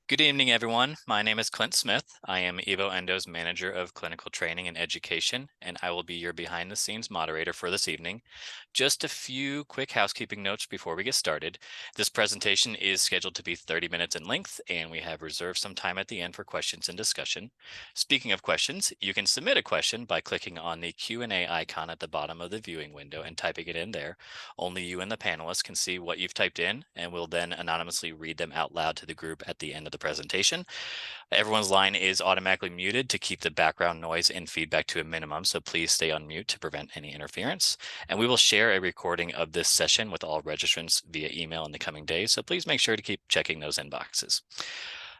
Good evening, everyone. My name is Clint Smith. I am Evo Endo's Manager of Clinical Training and Education, and I will be your behind-the-scenes moderator for this evening. Just a few quick housekeeping notes before we get started. This presentation is scheduled to be 30 minutes in length, and we have reserved some time at the end for questions and discussion. Speaking of questions, you can submit a question by clicking on the Q&A icon at the bottom of the viewing window and typing it in there. Only you and the panelists can see what you've typed in, and we'll then anonymously read them out loud to the group at the end of the presentation. Everyone's line is automatically muted to keep the background noise and feedback to a minimum, so please stay on mute to prevent any interference. And we will share a recording of this session with all registrants via email in the coming days, so please make sure to keep checking those inboxes.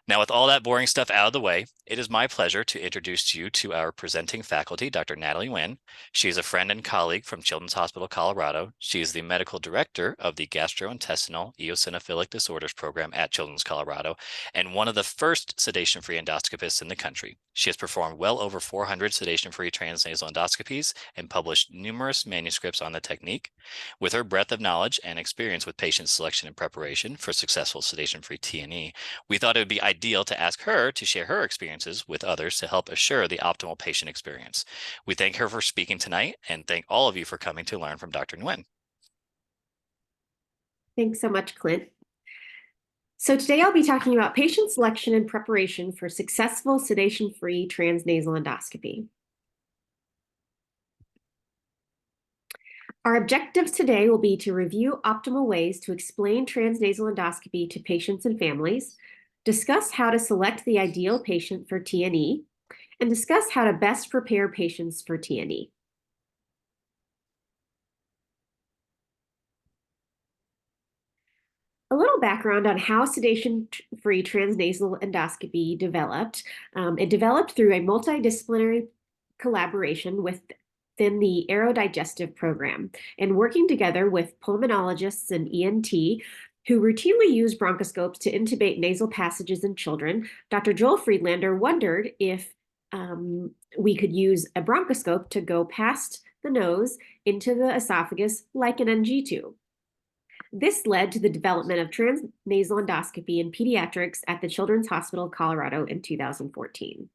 Now, with all that boring stuff out of the way, it is my pleasure to introduce you to our presenting faculty, Dr. Nathalie Nguyen. She is a friend and colleague from Children's Hospital, Colorado. She is the medical director of the Gastrointestinal Eosinophilic Disorders Program at Children's Colorado, and one of the first sedation-free endoscopists in the country. She has performed well over 400 sedation-free transnasal endoscopies and published numerous manuscripts on the technique. With her breadth of knowledge and experience with patient selection and preparation for successful sedation-free TNE, we thought it would be ideal to ask her to share her experiences with others to help assure the optimal patient experience. We thank her for speaking tonight and thank all of you for coming to learn from Dr. Nguyen. Thanks so much, Clint. So today I'll be talking about patient selection and preparation for successful sedation-free transnasal endoscopy. Our objectives today will be to review optimal ways to explain transnasal endoscopy to patients and families, discuss how to select the ideal patient for TNE, and discuss how to best prepare patients for TNE. A little background on how sedation-free transnasal endoscopy developed. It developed through a multidisciplinary collaboration within the Aerodigestive program and working together with pulmonologists and ENT who routinely use bronchoscopes to intubate nasal passages in children. Dr. Joel Friedlander wondered if we could use a bronchoscope to go past the nose into the esophagus like an NG tube. This led to the development of transnasal endoscopy in pediatrics at the Children's Hospital, Colorado in 2014.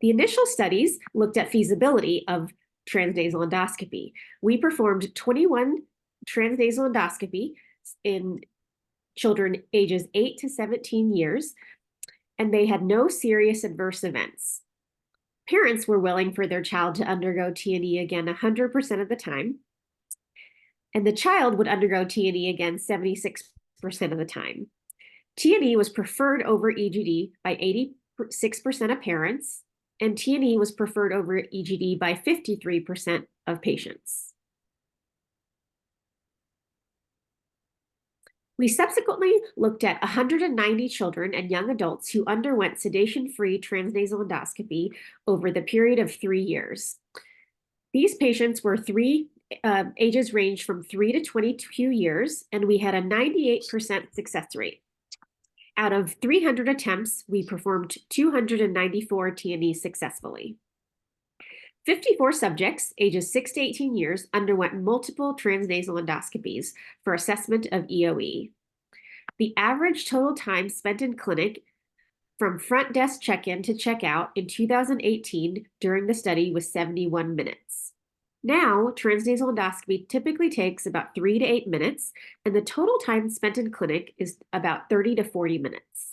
The initial studies looked at feasibility of transnasal endoscopy. We performed 21 transnasal endoscopy in children ages 8 to 17 years, and they had no serious adverse events. Parents were willing for their child to undergo TNE again 100% of the time, and the child would undergo TNE again 76% of the time. TNE was preferred over EGD by 86% of parents, and TNE was preferred over EGD by 53% of patients. We subsequently looked at 190 children and young adults who underwent sedation-free transnasal endoscopy over the period of 3 years. These patients were ages ranged from 3 to 22 years, and we had a 98% success rate. Out of 300 attempts, we performed 294 TNEs successfully. 54 subjects, ages 6 to 18 years, underwent multiple transnasal endoscopies for assessment of EOE. The average total time spent in clinic from front desk check-in to check-out in 2018 during the study was 71 minutes. Now, transnasal endoscopy typically takes about 3 to 8 minutes, and the total time spent in clinic is about 30 to 40 minutes.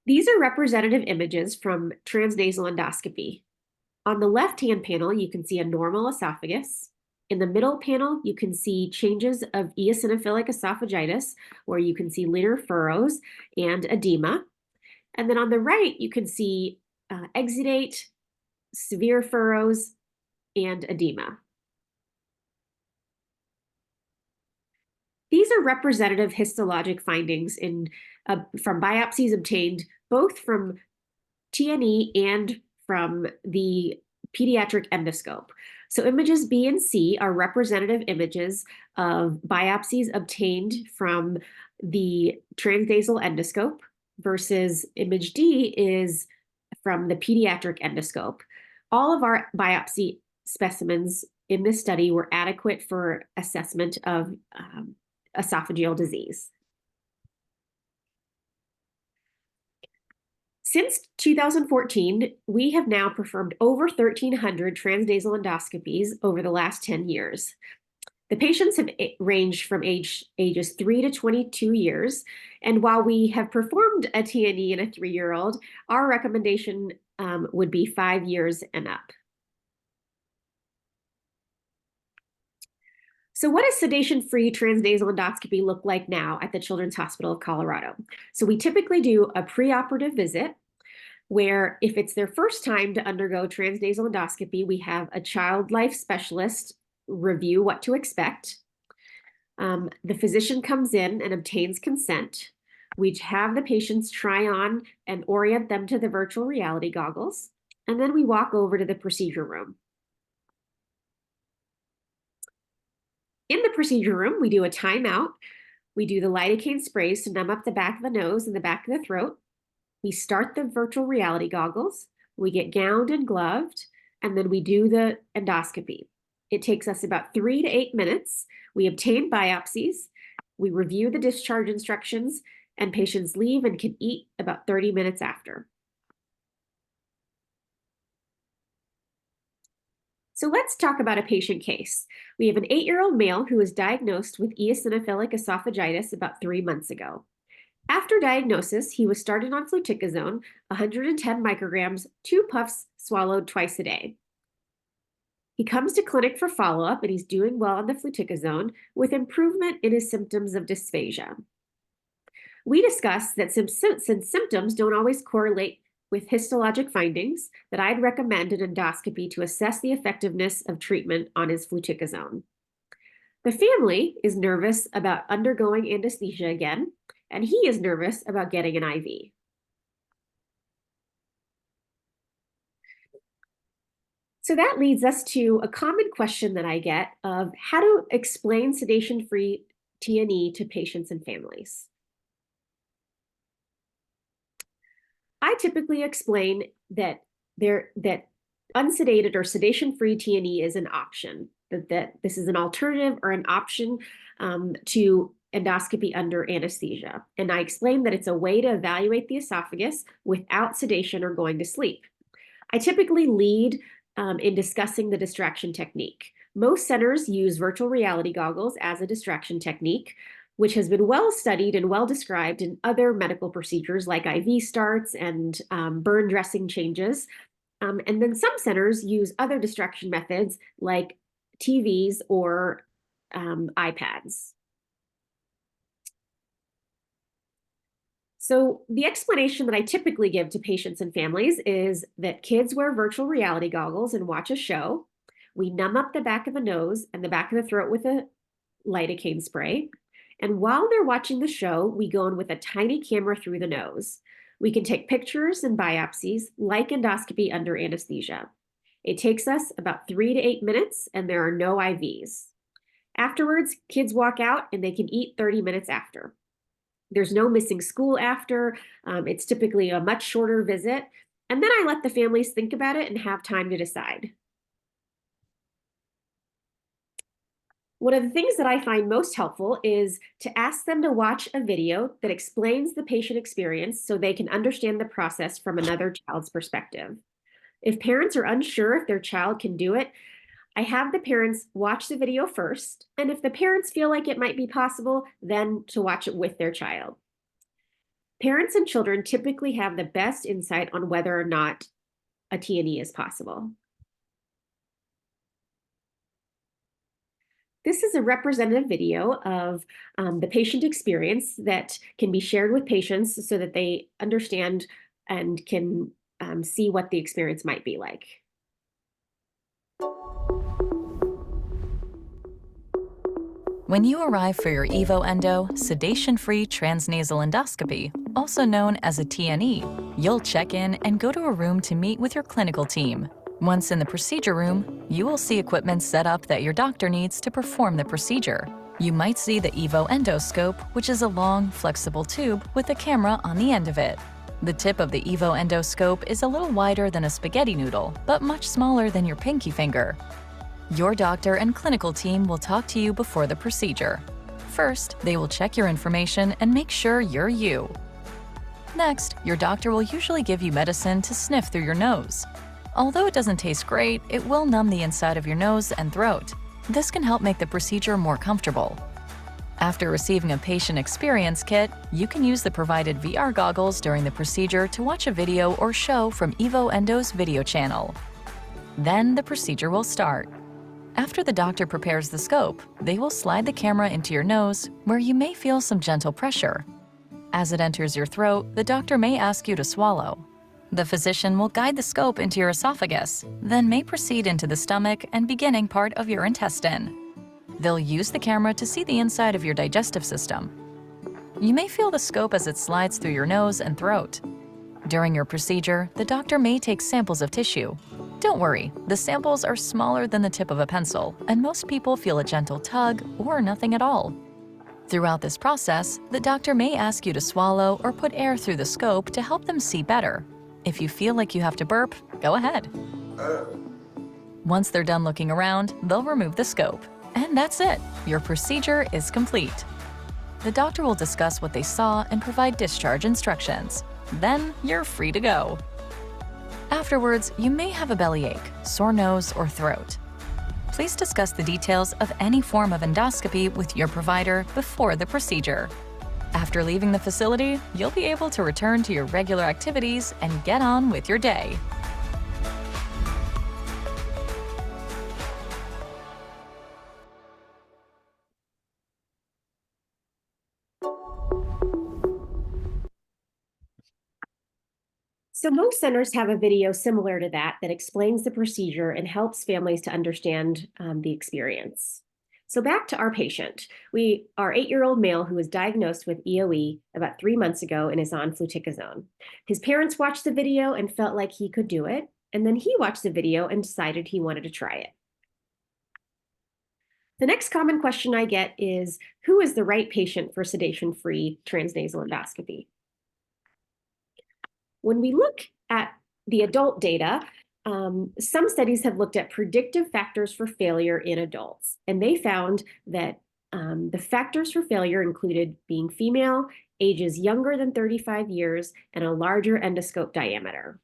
These are representative images from transnasal endoscopy. On the left-hand panel, you can see a normal esophagus. In the middle panel, you can see changes of eosinophilic esophagitis, where you can see linear furrows and edema. And then on the right, you can see exudate, severe furrows, and edema. These are representative histologic findings from biopsies obtained both from TNE and from the pediatric endoscope. So images B and C are representative images of biopsies obtained from the transnasal endoscope versus image D is from the pediatric endoscope. All of our biopsy specimens in this study were adequate for assessment of esophageal disease. Since 2014, we have now performed over 1,300 transnasal endoscopies over the last 10 years. The patients have ranged from ages 3 to 22 years, and while we have performed a TNE in a 3-year-old, our recommendation would be 5 years and up. So what does sedation-free transnasal endoscopy look like now at the Children's Hospital of Colorado? So we typically do a preoperative visit where if it's their first time to undergo transnasal endoscopy, we have a child life specialist review what to expect. The physician comes in and obtains consent. We have the patients try on and orient them to the virtual reality goggles, and then we walk over to the procedure room. In the procedure room, we do a timeout. We do the lidocaine sprays to numb up the back of the nose and the back of the throat. We start the virtual reality goggles. We get gowned and gloved, and then we do the endoscopy. It takes us about 3 to 8 minutes. We obtain biopsies. We review the discharge instructions, and patients leave and can eat about 30 minutes after. So let's talk about a patient case. We have an 8-year-old male who was diagnosed with eosinophilic esophagitis about 3 months ago. After diagnosis, he was started on fluticasone, 110 micrograms, 2 puffs swallowed twice a day. He comes to clinic for follow-up and he's doing well on the fluticasone with improvement in his symptoms of dysphagia. We discussed that since symptoms don't always correlate with histologic findings, that I'd recommend an endoscopy to assess the effectiveness of treatment on his fluticasone. The family is nervous about undergoing anesthesia again, and he is nervous about getting an IV. So that leads us to a common question that I get of how to explain sedation-free TNE to patients and families. I typically explain that unsedated or sedation-free TNE is an option, that this is an alternative or an option to endoscopy under anesthesia. And I explain that it's a way to evaluate the esophagus without sedation or going to sleep. I typically lead in discussing the distraction technique. Most centers use virtual reality goggles as a distraction technique, which has been well studied and well described in other medical procedures like IV starts and burn dressing changes. And then some centers use other distraction methods like TVs or iPads. So the explanation that I typically give to patients and families is that kids wear virtual reality goggles and watch a show. We numb up the back of the nose and the back of the throat with a lidocaine spray. And while they're watching the show, we go in with a tiny camera through the nose. We can take pictures and biopsies like endoscopy under anesthesia. It takes us about 3 to 8 minutes and there are no IVs. Afterwards, kids walk out and they can eat 30 minutes after. There's no missing school after. It's typically a much shorter visit. And then I let the families think about it and have time to decide. One of the things that I find most helpful is to ask them to watch a video that explains the patient experience so they can understand the process from another child's perspective. If parents are unsure if their child can do it, I have the parents watch the video first, and if the parents feel like it might be possible, then to watch it with their child. Parents and children typically have the best insight on whether or not a TNE is possible. This is a representative video of the patient experience that can be shared with patients so that they understand and can see what the experience might be like. When you arrive for your EVO Endo Sedation-Free Transnasal Endoscopy, also known as a TNE, you'll check in and go to a room to meet with your clinical team. Once in the procedure room, you will see equipment set up that your doctor needs to perform the procedure. You might see the EVO endoscope, which is a long, flexible tube with a camera on the end of it. The tip of the EVO endoscope is a little wider than a spaghetti noodle, but much smaller than your pinky finger. Your doctor and clinical team will talk to you before the procedure. First, they will check your information and make sure you're you. Next, your doctor will usually give you medicine to sniff through your nose. Although it doesn't taste great, it will numb the inside of your nose and throat. This can help make the procedure more comfortable. After receiving a patient experience kit, you can use the provided VR goggles during the procedure to watch a video or show from EVO Endo's video channel. Then the procedure will start. After the doctor prepares the scope, they will slide the camera into your nose, where you may feel some gentle pressure. As it enters your throat, the doctor may ask you to swallow. The physician will guide the scope into your esophagus, then may proceed into the stomach and beginning part of your intestine. They'll use the camera to see the inside of your digestive system. You may feel the scope as it slides through your nose and throat. During your procedure, the doctor may take samples of tissue. Don't worry, the samples are smaller than the tip of a pencil, and most people feel a gentle tug or nothing at all. Throughout this process, the doctor may ask you to swallow or put air through the scope to help them see better. If you feel like you have to burp, go ahead. Once they're done looking around, they'll remove the scope. And that's it. Your procedure is complete. The doctor will discuss what they saw and provide discharge instructions. Then you're free to go. Afterwards, you may have a bellyache, sore nose, or throat. Please discuss the details of any form of endoscopy with your provider before the procedure. After leaving the facility, you'll be able to return to your regular activities and get on with your day. So most centers have a video similar to that explains the procedure and helps families to understand the experience. So back to our patient. Our 8-year-old male who was diagnosed with EOE about 3 months ago and is on fluticasone. His parents watched the video and felt like he could do it, and then he watched the video and decided he wanted to try it. The next common question I get is, who is the right patient for sedation-free transnasal endoscopy? When we look at the adult data, some studies have looked at predictive factors for failure in adults, and they found that the factors for failure included being female, ages younger than 35 years, and a larger endoscope diameter.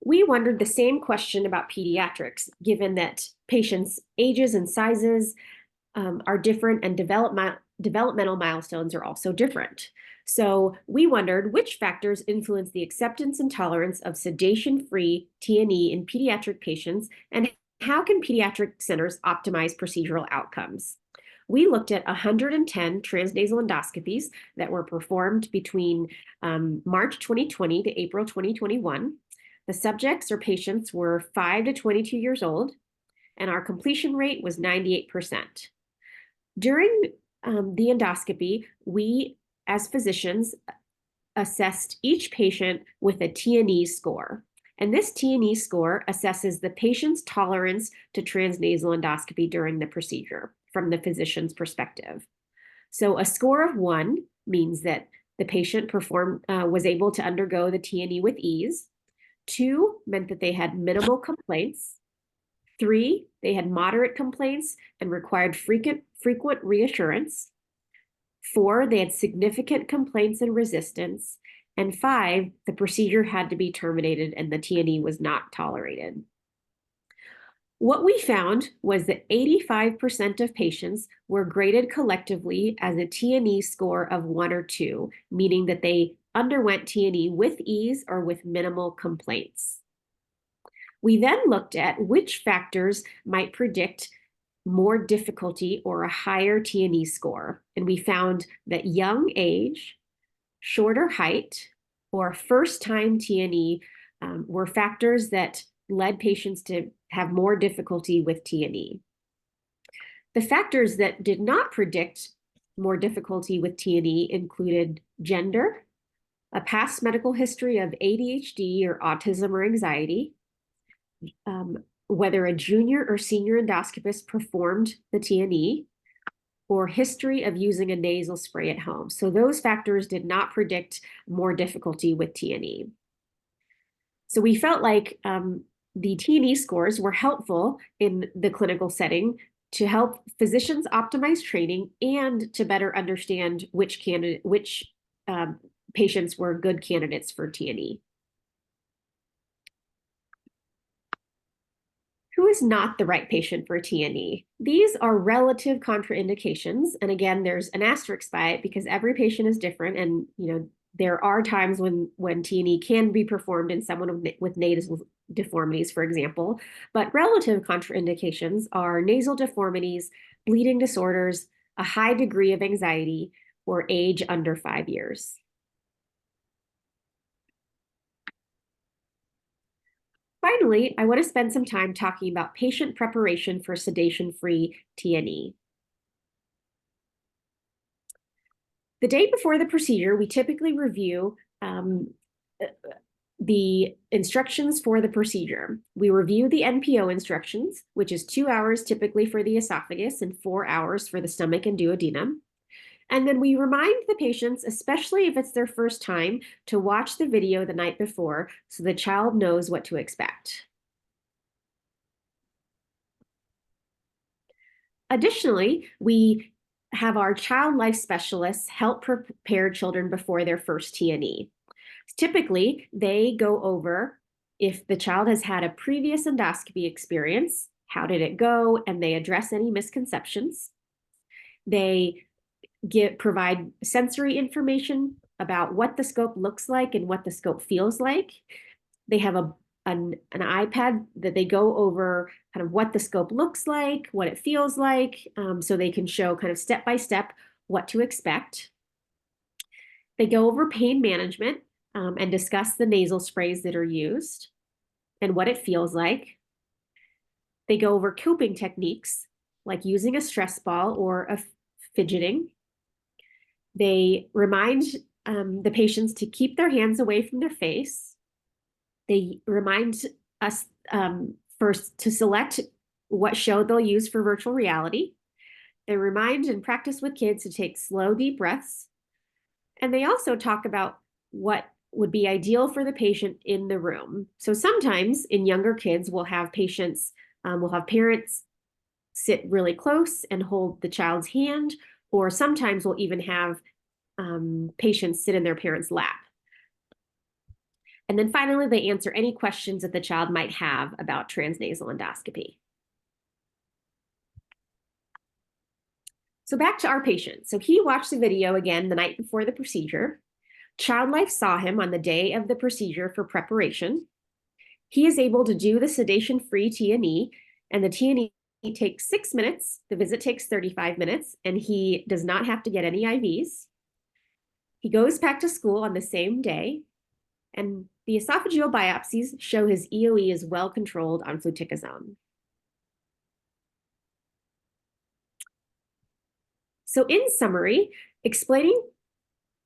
We wondered the same question about pediatrics, given that patients' ages and sizes are different and developmental milestones are also different. So we wondered which factors influence the acceptance and tolerance of sedation-free TNE in pediatric patients, and how can pediatric centers optimize procedural outcomes? We looked at 110 transnasal endoscopies that were performed between March 2020 to April 2021. The subjects or patients were 5 to 22 years old, and our completion rate was 98%. During the endoscopy, we, as physicians, assessed each patient with a TNE score. And this TNE score assesses the patient's tolerance to transnasal endoscopy during the procedure from the physician's perspective. So a score of 1 means that the patient was able to undergo the TNE with ease. 2 meant that they had minimal complaints. 3, they had moderate complaints and required frequent reassurance. 4, they had significant complaints and resistance. And 5, the procedure had to be terminated and the TNE was not tolerated. What we found was that 85% of patients were graded collectively as a TNE score of 1 or 2, meaning that they underwent TNE with ease or with minimal complaints. We then looked at which factors might predict more difficulty or a higher TNE score. And we found that young age, shorter height, or first-time TNE were factors that led patients to have more difficulty with TNE. The factors that did not predict more difficulty with TNE included gender, a past medical history of ADHD or autism or anxiety, whether a junior or senior endoscopist performed the TNE, or history of using a nasal spray at home. So those factors did not predict more difficulty with TNE. So we felt like the TNE scores were helpful in the clinical setting to help physicians optimize training and to better understand which patients were good candidates for TNE. Who is not the right patient for TNE? These are relative contraindications. And again, there's an asterisk by it because every patient is different. And, there are times when TNE can be performed in someone with nasal deformities, for example. But relative contraindications are nasal deformities, bleeding disorders, a high degree of anxiety, or age under 5 years. Finally, I want to spend some time talking about patient preparation for sedation-free TNE. The day before the procedure, we typically review the instructions for the procedure. We review the NPO instructions, which is 2 hours typically for the esophagus and 4 hours for the stomach and duodenum. And then we remind the patients, especially if it's their first time, to watch the video the night before so the child knows what to expect. Additionally, we have our child life specialists help prepare children before their first TNE. Typically, they go over if the child has had a previous endoscopy experience, how did it go, and they address any misconceptions. They provide sensory information about what the scope looks like and what the scope feels like. They have an iPad that they go over kind of what the scope looks like, what it feels like, so they can show kind of step by step what to expect. They go over pain management and discuss the nasal sprays that are used and what it feels like. They go over coping techniques like using a stress ball or a fidgeting. They remind the patients to keep their hands away from their face. They remind us first to select what show they'll use for virtual reality. They remind and practice with kids to take slow, deep breaths. And they also talk about what would be ideal for the patient in the room. So sometimes in younger kids, we'll have parents sit really close and hold the child's hand, or sometimes we'll even have patients sit in their parents' lap. And then finally, they answer any questions that the child might have about transnasal endoscopy. So back to our patient. So he watched the video again the night before the procedure. Child Life saw him on the day of the procedure for preparation. He is able to do the sedation-free TNE, and the TNE takes 6 minutes. The visit takes 35 minutes, and he does not have to get any IVs. He goes back to school on the same day, and the esophageal biopsies show his EOE is well controlled on fluticasone. So in summary, explaining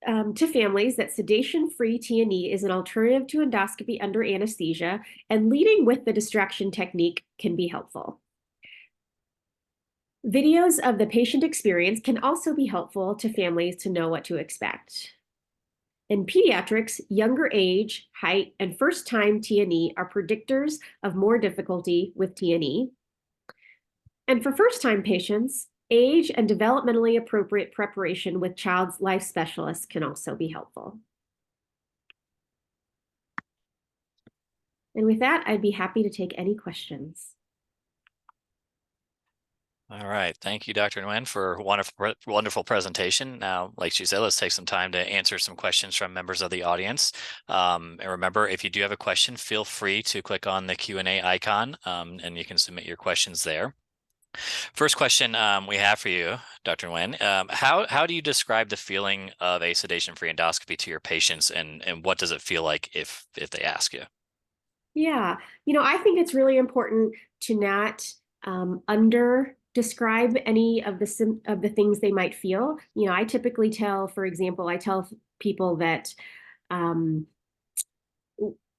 to families that sedation-free TNE is an alternative to endoscopy under anesthesia, and leading with the distraction technique can be helpful. Videos of the patient experience can also be helpful to families to know what to expect. In pediatrics, younger age, height, and first-time TNE are predictors of more difficulty with TNE. And for first-time patients, age and developmentally appropriate preparation with child's life specialists can also be helpful. And with that, I'd be happy to take any questions. All right. Thank you, Dr. Nguyen, for a wonderful presentation. Now, like she said, let's take some time to answer some questions from members of the audience. And remember, if you do have a question, feel free to click on the Q&A icon and you can submit your questions there. First question we have for you, Dr. Nguyen. How do you describe the feeling of a sedation-free endoscopy to your patients, and what does it feel like if they ask you? Yeah, I think it's really important to not describe any of the things they might feel. I typically tell, for example, I tell people that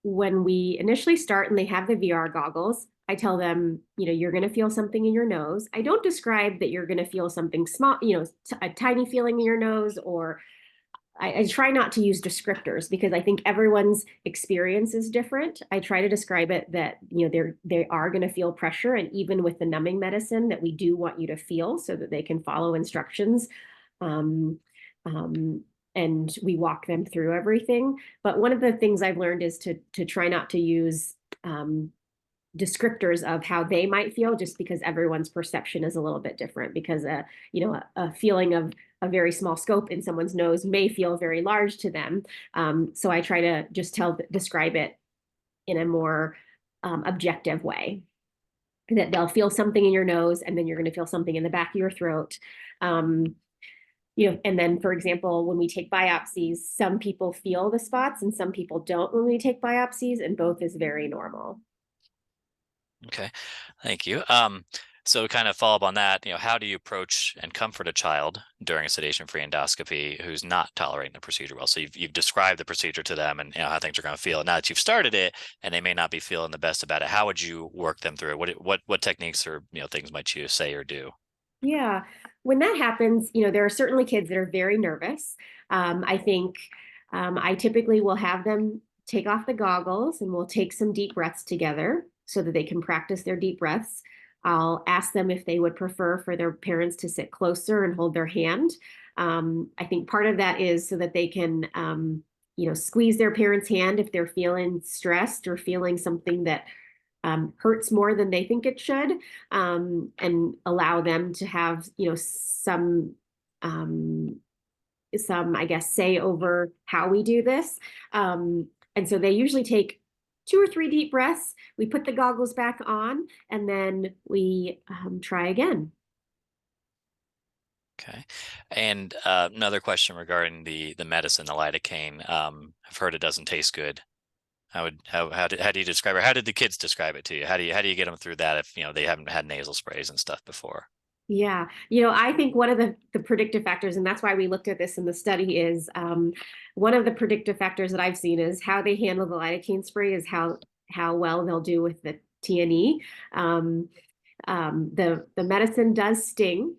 when we initially start and they have the VR goggles, I tell them, you're going to feel something in your nose. I don't describe that you're going to feel something small, a tiny feeling in your nose, or I try not to use descriptors because I think everyone's experience is different. I try to describe it that, they are going to feel pressure. And even with the numbing medicine, that we do want you to feel so that they can follow instructions. Um, and we walk them through everything. But one of the things I've learned is to try not to use descriptors of how they might feel, just because everyone's perception is a little bit different, because a feeling of a very small scope in someone's nose may feel very large to them. So I try to just describe it in a more objective way, that they'll feel something in your nose and then you're going to feel something in the back of your throat. And then, for example, when we take biopsies, some people feel the spots and some people don't when we take biopsies, and both is very normal. Okay, thank you. So to kind of follow up on that, how do you approach and comfort a child during a sedation-free endoscopy who's not tolerating the procedure well? So you've described the procedure to them and how things are going to feel. Now that you've started it and they may not be feeling the best about it, how would you work them through it? What techniques or things might you say or do? Yeah, when that happens, there are certainly kids that are very nervous. I think I typically will have them take off the goggles and we'll take some deep breaths together so that they can practice their deep breaths. I'll ask them if they would prefer for their parents to sit closer and hold their hand. I think part of that is so that they can, squeeze their parents' hand if they're feeling stressed or feeling something that hurts more than they think it should, and allow them to have, I guess, say over how we do this. And so they usually take 2 or 3 deep breaths. We put the goggles back on, and then we try again. Okay. And another question regarding the medicine, the lidocaine. I've heard it doesn't taste good. How do you describe it? How did the kids describe it to you? How do you get them through that if they haven't had nasal sprays and stuff before? Yeah, I think one of the predictive factors, and that's why we looked at this in the study, is one of the predictive factors that I've seen is how they handle the lidocaine spray is how well they'll do with the TNE. The medicine does sting.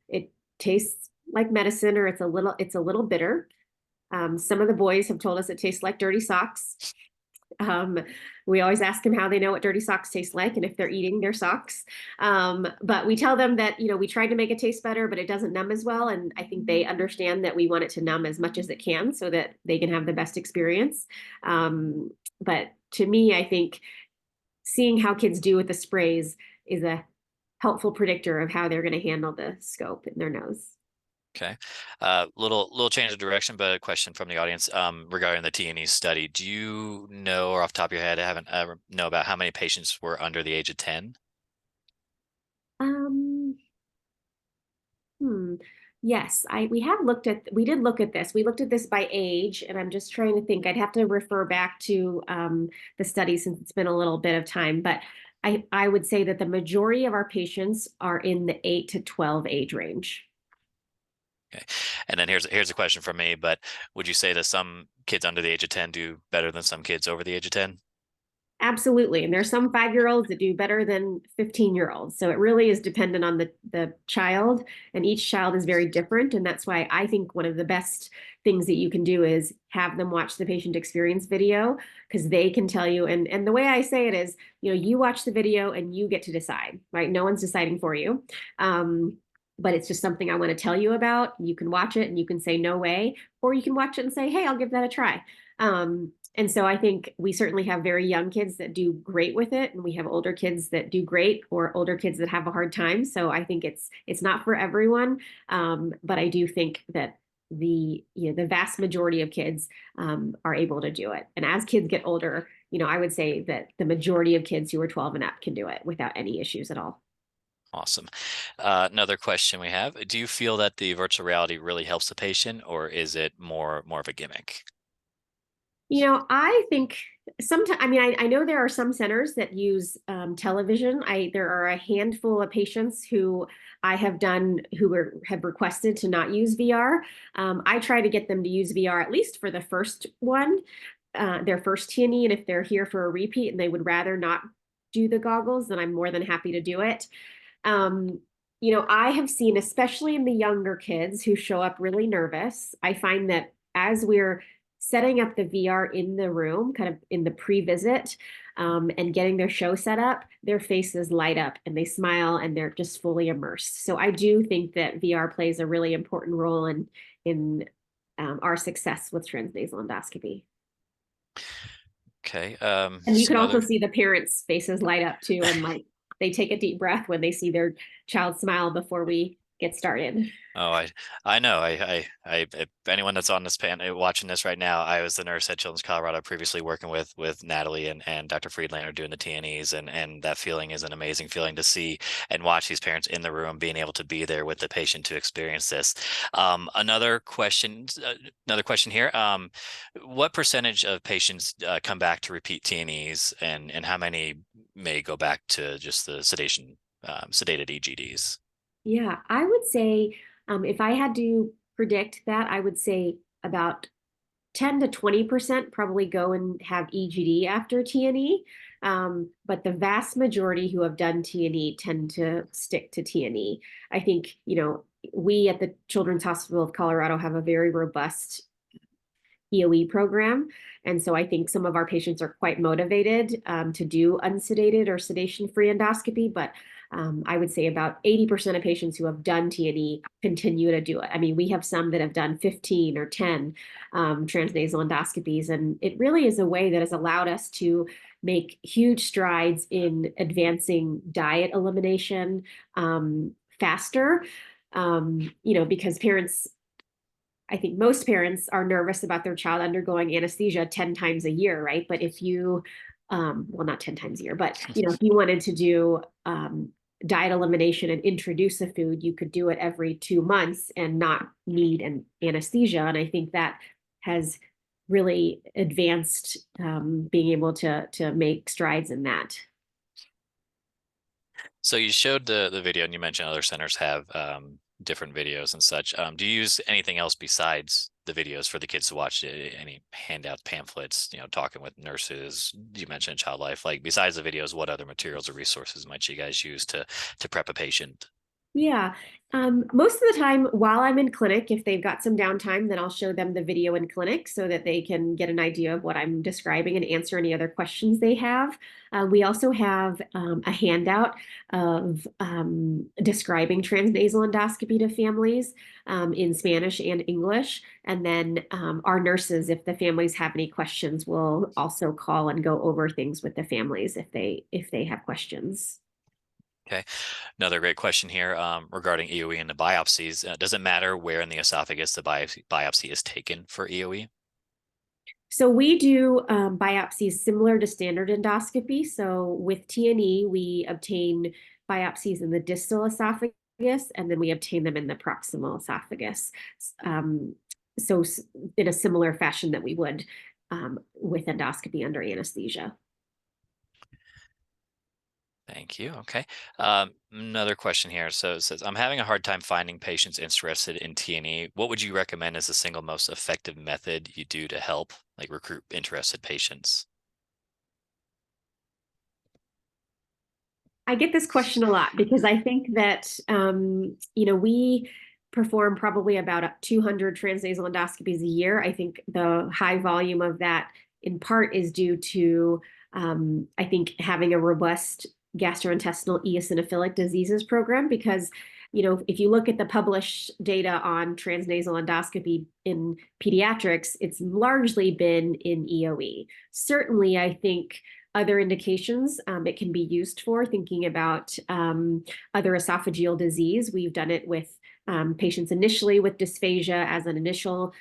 It tastes like medicine, or it's a little bitter. Some of the boys have told us it tastes like dirty socks. We always ask them how they know what dirty socks taste like and if they're eating their socks. But we tell them that, we tried to make it taste better, but it doesn't numb as well. And I think they understand that we want it to numb as much as it can so that they can have the best experience. But to me, I think seeing how kids do with the sprays is a helpful predictor of how they're going to handle the scope in their nose. Okay. Little change of direction, but a question from the audience regarding the TNE study. Do you know, or off the top of your head, I haven't ever know about how many patients were under the age of 10? Yes, we did look at this. We looked at this by age, and I'm just trying to think. I'd have to refer back to the study since it's been a little bit of time, but I would say that the majority of our patients are in the 8 to 12 age range. Okay. And then here's a question from me, but would you say that some kids under the age of 10 do better than some kids over the age of 10? Absolutely. And there's some 5-year-olds that do better than 15-year-olds. So it really is dependent on the child, and each child is very different. And that's why I think one of the best things that you can do is have them watch the patient experience video, because they can tell you. And the way I say it is, you watch the video and you get to decide, right? No one's deciding for you. But it's just something I want to tell you about. You can watch it and you can say no way, or you can watch it and say, hey, I'll give that a try. And so I think we certainly have very young kids that do great with it, and we have older kids that do great, or older kids that have a hard time. So I think it's not for everyone, but I do think that the vast majority of kids are able to do it. And as kids get older, I would say that the majority of kids who are 12 and up can do it without any issues at all. Awesome. Another question we have: do you feel that the virtual reality really helps the patient, or is it more of a gimmick? I think sometimes, I know there are some centers that use television. There are a handful of patients who I have done have requested to not use VR. I try to get them to use VR at least for the first one. their first TNE, and if they're here for a repeat and they would rather not do the goggles, then I'm more than happy to do it. I have seen, especially in the younger kids who show up really nervous, I find that as we're setting up the VR in the room, kind of in the pre-visit, and getting their show set up, their faces light up and they smile and they're just fully immersed. So I do think that VR plays a really important role in our success with transnasal endoscopy. Okay. And you can also Other. see the parents' faces light up too, and like they take a deep breath when they see their child smile before we get started. Oh, I know. If anyone that's on this watching this right now, I was the nurse at Children's Colorado previously working with Natalie and Dr. Friedlander doing the TNEs, and that feeling is an amazing feeling to see and watch these parents in the room being able to be there with the patient to experience this. Another question here. What percentage of patients come back to repeat TNEs, and how many may go back to just the sedated EGDs? Yeah, I would say if I had to predict that, I would say about 10 to 20% probably go and have EGD after TNE. But the vast majority who have done TNE tend to stick to TNE. I think, we at the Children's Hospital of Colorado have a very robust EOE program. And so I think some of our patients are quite motivated to do unsedated or sedation-free endoscopy, but I would say about 80% of patients who have done TNE continue to do it. I mean, we have some that have done 15 or 10 transnasal endoscopies, and it really is a way that has allowed us to make huge strides in advancing diet elimination faster, because I think most parents are nervous about their child undergoing anesthesia 10 times a year, right? But if you, well, not 10 times a year, but if you wanted to do diet elimination and introduce a food, you could do it every 2 months and not need an anesthesia. And I think that has really advanced being able to make strides in that. So you showed the video, and you mentioned other centers have different videos and such. Do you use anything else besides the videos for the kids to watch? Any handouts, pamphlets, talking with nurses? You mentioned Child Life. Like, besides the videos, what other materials or resources might you guys use to prep a patient? Yeah. Most of the time while I'm in clinic, if they've got some downtime, then I'll show them the video in clinic so that they can get an idea of what I'm describing and answer any other questions they have. We also have a handout of describing transnasal endoscopy to families in Spanish and English. And then our nurses, if the families have any questions, will also call and go over things with the families if they have questions. Okay. Another great question here regarding EOE and the biopsies. Does it matter where in the esophagus the biopsy is taken for EOE? So we do biopsies similar to standard endoscopy. So with TNE, we obtain biopsies in the distal esophagus, and then we obtain them in the proximal esophagus. So in a similar fashion that we would with endoscopy under anesthesia. Thank you. Okay. Another question here. So it says, I'm having a hard time finding patients interested in TNE. What would you recommend as the single most effective method you do to help recruit interested patients? I get this question a lot because I think that, we perform probably about 200 transnasal endoscopies a year. I think the high volume of that in part is due to, I think, having a robust gastrointestinal eosinophilic diseases program because, if you look at the published data on transnasal endoscopy in pediatrics, it's largely been in EOE. Certainly, I think other indications it can be used for, thinking about other esophageal disease. We've done it with patients initially with dysphagia as an initial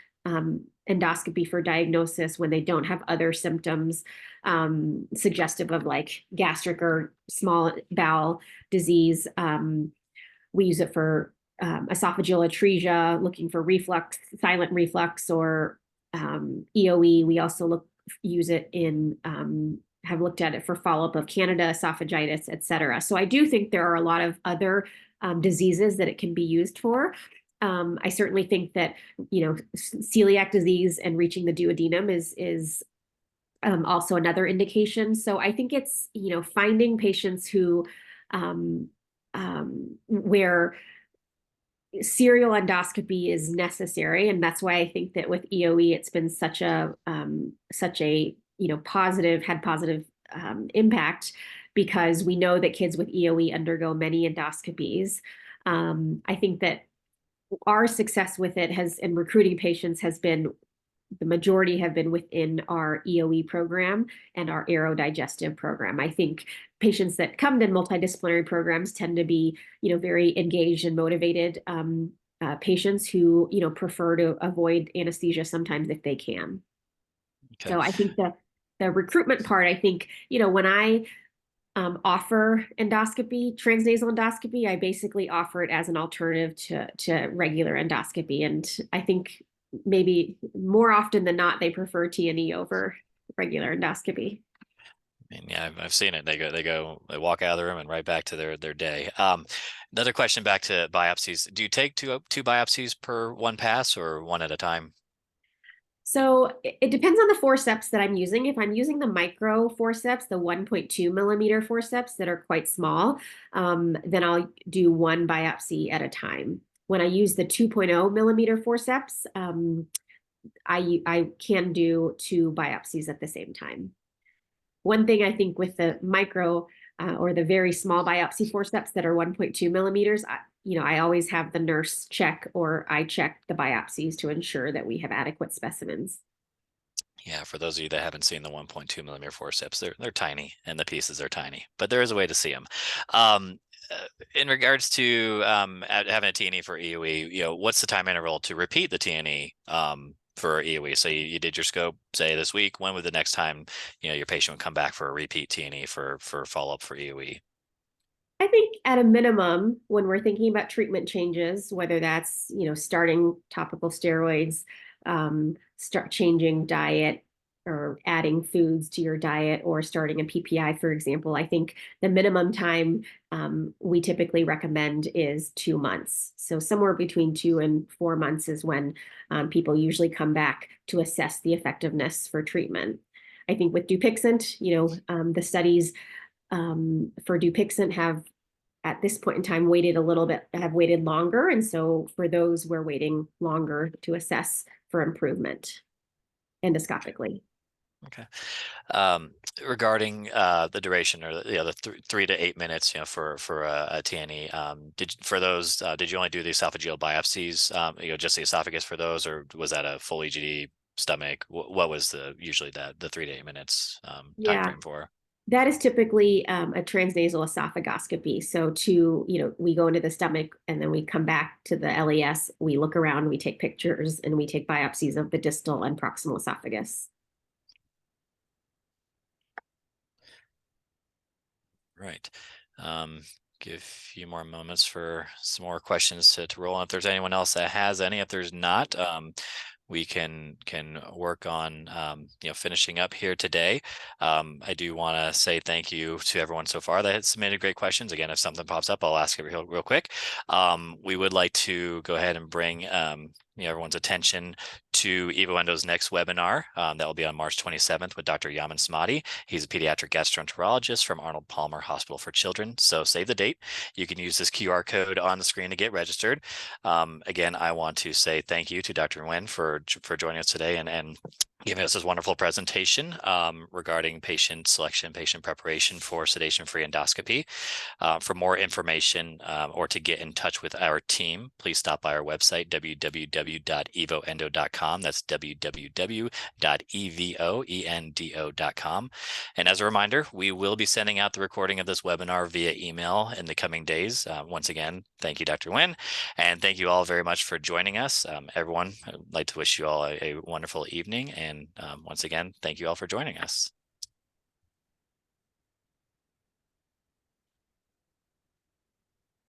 endoscopy for diagnosis when they don't have other symptoms suggestive of like gastric or small bowel disease. We use it for esophageal atresia, looking for reflux, silent reflux, or EOE. We also use it in have looked at it for follow-up of Candida esophagitis, et cetera. So I do think there are a lot of other diseases that it can be used for. I certainly think that, celiac disease and reaching the duodenum is also another indication. So I think it's, finding patients who, where serial endoscopy is necessary. And that's why I think that with EOE, it's been such a, positive impact, because we know that kids with EOE undergo many endoscopies. I think that our success with it and recruiting patients has been, the majority have been within our EOE program and our aerodigestive program. I think patients that come to multidisciplinary programs tend to be, very engaged and motivated patients who, prefer to avoid anesthesia sometimes if they can. Okay. So I think the recruitment part, I think, when I offer endoscopy, transnasal endoscopy, I basically offer it as an alternative to regular endoscopy. And I think maybe more often than not, they prefer TNE over regular endoscopy. And yeah, I've seen it. They walk out of the room and right back to their day. Another question back to biopsies. Do you take two biopsies per one pass or one at a time? So it depends on the forceps that I'm using. If I'm using the micro forceps, the 1.2 millimeter forceps that are quite small, then I'll do one biopsy at a time. When I use the 2.0 millimeter forceps, I can do two biopsies at the same time. One thing I think with the micro or the very small biopsy forceps that are 1.2 millimeters, I always have the nurse check, or I check the biopsies to ensure that we have adequate specimens. Yeah, for those of you that haven't seen the 1.2 millimeter forceps, they're tiny and the pieces are tiny, but there is a way to see them. In regards to having a TNE for EOE, what's the time interval to repeat the TNE for EOE? So you did your scope, say this week. When would the next time your patient would come back for a repeat TNE for follow up for EOE? I think at a minimum, when we're thinking about treatment changes, whether that's, starting topical steroids, start changing diet or adding foods to your diet, or starting a PPI, for example, I think the minimum time we typically recommend is 2 months. So somewhere between 2 and 4 months is when people usually come back to assess the effectiveness for treatment. I think with Dupixent, the studies for Dupixent have at this point in time have waited longer. And so for those, we're waiting longer to assess for improvement endoscopically. Okay. Regarding the duration, or the 3 to 8 minutes, for a TNE, did you only do the esophageal biopsies, just the esophagus for those, or was that a full EGD stomach? What was usually the 3 to 8 minutes time Yeah, frame for? that is typically a transnasal esophagoscopy. So we go into the stomach and then we come back to the LES, we look around, we take pictures, and we take biopsies of the distal and proximal esophagus. Right. Give a few more moments for some more questions to roll on. If there's anyone else that has any, if there's not, we can work on finishing up here today. I do want to say thank you to everyone so far that has submitted great questions. Again, if something pops up, I'll ask it real quick. We would like to go ahead and bring everyone's attention to Evo Endo's next webinar. That will be on March 27th with Dr. Yaman Smadi. He's a pediatric gastroenterologist from Arnold Palmer Hospital for Children. So save the date. You can use this QR code on the screen to get registered. Again, I want to say thank you to Dr. Nguyen for joining us today and giving us this wonderful presentation regarding patient selection, patient preparation for sedation-free endoscopy. For more information or to get in touch with our team, please stop by our website, www.evoendo.com. That's www.evoendo.com. And as a reminder, we will be sending out the recording of this webinar via email in the coming days. Once again, thank you, Dr. Nguyen, and thank you all very much for joining us. Everyone, I'd like to wish you all a wonderful evening. And once again, thank you all for joining us.